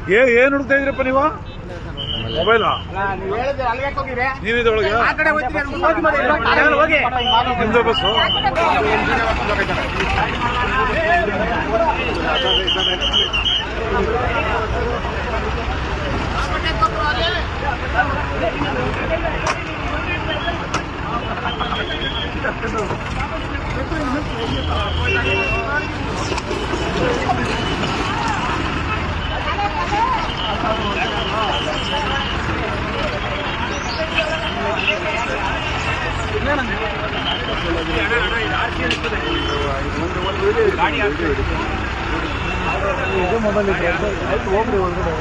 ಏನ್ ಹುಡುಕ್ತಾ ಇದ್ರಪ್ಪ ನೀವು? ಮೊಬೈಲ್ ನೀವಿದೊಳಗೆ ನಿಮ್ದು ಬಸ್ಸು? ಇದು ಮೊಬೈಲ್ ಇದೆ ಆಯ್ತು ಹೋಗ್ರಿ ಹೊರಗಡೆ.